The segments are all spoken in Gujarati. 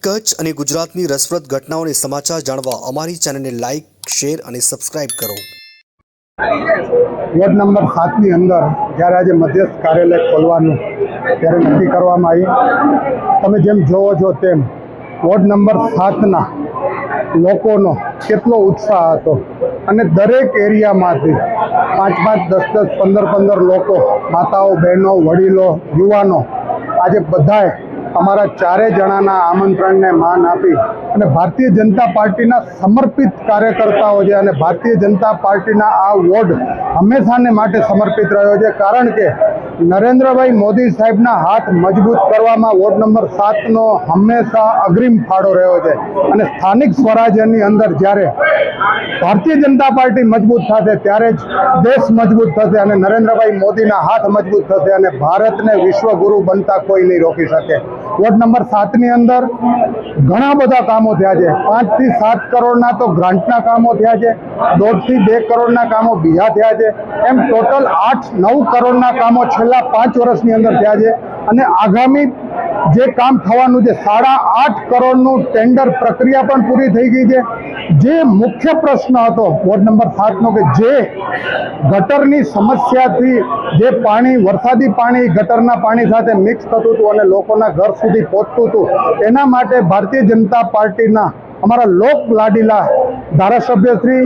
કચ્છ અને ગુજરાતની રસપ્રદ ઘટનાઓને સમાચાર જાણવા અમારી ચેનલને લાઇક, શેર અને સબસ્ક્રાઇબ કરો। વોર્ડ નંબર 7 ની અંદર જ્યારે આજે મધ્યસ્થ કાર્યાલય ખોલવાનું ત્યારે નક્કી કરવામાં આવી। તમે જેમ જોવો છો તેમ વોર્ડ નંબર 7ના લોકોનો કેટલો ઉત્સાહ હતો અને દરેક એરિયામાંથી 5-5, 10-10, 15-15 લોકો, માતાઓ, બહેનો, વડીલો, યુવાનો આજે બધાએ અમારા 4 જણાના આમંત્રણને માન આપી અને ભારતીય જનતા પાર્ટીના સમર્પિત કાર્યકર્તાઓ છે અને ભારતીય જનતા પાર્ટીના આ વોર્ડ હંમેશાને માટે સમર્પિત રહ્યો છે, કારણ કે નરેન્દ્રભાઈ મોદી સાહેબના હાથ મજબૂત કરવામાં વોર્ડ નંબર 7નો હંમેશા અગ્રીમ ફાળો રહ્યો છે અને સ્થાનિક સ્વરાજ્યની અંદર જ્યારે ભારતીય જનતા પાર્ટી મજબૂત થશે ત્યારે જ દેશ મજબૂત થશે અને નરેન્દ્રભાઈ મોદીના હાથ મજબૂત થશે અને ભારતને વિશ્વગુરુ બનતા કોઈ નહીં રોકી શકે। વોર્ડ નંબર 7ની અંદર ઘણા બધા કામો થયા છે। 5 થી 7 કરોડના તો ગ્રાન્ટના કામો થયા છે, 1.5 થી 2 કરોડના કામો બીજા થયા છે, એમ ટોટલ 8-9 કરોડના કામો છેલ્લા 5 વર્ષની અંદર થયા છે અને આગામી જે કામ થવાનું છે 8.5 કરોડનું ટેન્ડર પ્રક્રિયા પણ પૂરી થઈ ગઈ છે। જે મુખ્ય પ્રશ્ન હતો વોર્ડ નંબર 7નો કે જે ગટરની સમસ્યાથી જે પાણી, વરસાદી પાણી ગટરના પાણી સાથે મિક્સ થતું હતું અને લોકોના ઘર સુધી પહોંચતું હતું, એના માટે ભારતીય જનતા પાર્ટીના અમારા લોક લાડીલા ધારાસભ્ય શ્રી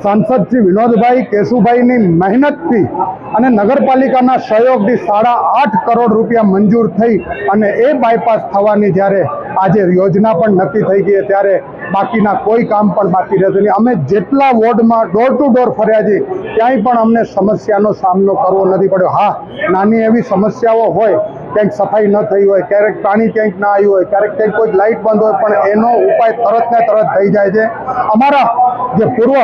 સાંસદ શ્રી વિનોદભાઈ કેશુભાઈની મહેનતથી અને નગરપાલિકાના સહયોગથી 8.5 કરોડ રૂપિયા મંજૂર થઈ અને એ બાયપાસ થવાની જ્યારે આજે યોજના પણ નક્કી થઈ ગઈ ત્યારે બાકીના કોઈ કામ પણ બાકી રહેશે નહીં। અમે જેટલા વોર્ડમાં ડોર ટુ ડોર ફર્યા છીએ ક્યાંય પણ અમને સમસ્યાનો સામનો કરવો નથી પડ્યો। હા, નાની એવી સમસ્યાઓ હોય, ક્યાંક સફાઈ ન થઈ હોય, ક્યારેક પાણી ક્યાંક ના આવ્યું હોય, ક્યારેક ક્યાંક કોઈ લાઇટ બંધ હોય, પણ એનો ઉપાય તરત ને તરત થઈ જાય છે। અમારા જે પૂર્વ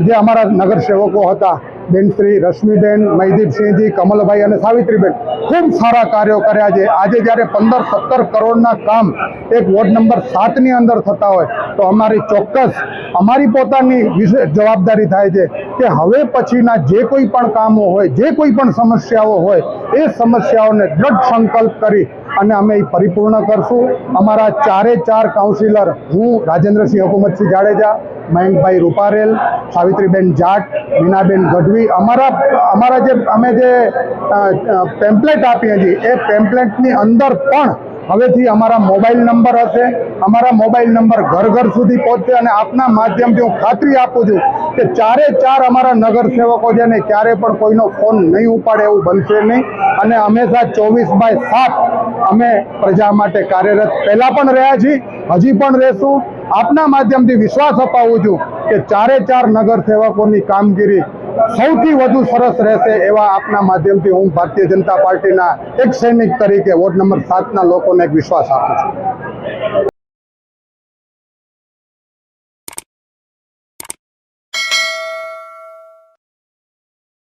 જે અમારા નગરસેવકો હતા બેન શ્રી રશ્મિબેન, મહીદીપસિંહજી, કમલભાઈ અને સાવિત્રીબેન ખૂબ સારા કાર્યો કર્યા છે। આજે જ્યારે 15-17 કરોડના કામ એક વોર્ડ નંબર 7ની અંદર થતા હોય તો અમારી ચોક્કસ અમારી પોતાની વિશેષ જવાબદારી થાય છે કે હવે પછીના જે કોઈ પણ કામો હોય, જે કોઈ પણ સમસ્યાઓ હોય એ સમસ્યાઓને દ્રઢ સંકલ્પ કરી અને અમે એ પરિપૂર્ણ કરશું। અમારા 4 કાઉન્સિલર, હું રાજેન્દ્રસિંહ હુકુમતસિંહ જાડેજા, મયંકભાઈ રૂપારેલ, સાવિત્રીબેન જાટ, મીનાબેન ગઢવી, અમારા જે અમે જે પેમ્પલેટ આપીએ છીએ એ પેમ્પલેટની અંદર પણ હવેથી અમારા મોબાઈલ નંબર હશે। અમારા મોબાઈલ નંબર ઘર સુધી પહોંચશે અને આપના માધ્યમથી હું ખાતરી આપું છું કે 4 અમારા નગરસેવકો છે ને ક્યારે પણ કોઈનો ફોન નહીં ઉપાડે એવું બનશે નહીં અને હંમેશા 24/7 અમે પ્રજા માટે કાર્યરત પહેલાં પણ રહ્યા છીએ, હજી પણ રહેશું। આપના માધ્યમથી વિશ્વાસ અપાવું છું કે 4 નગરસેવકોની કામગીરી સૌથી વધુ સરસ રહેશે એવા આપના માધ્યમથી હું ભારતીય જનતા પાર્ટીના એક સૈનિક તરીકે વોર્ડ નંબર 7ના લોકોને એક વિશ્વાસ આપું છું।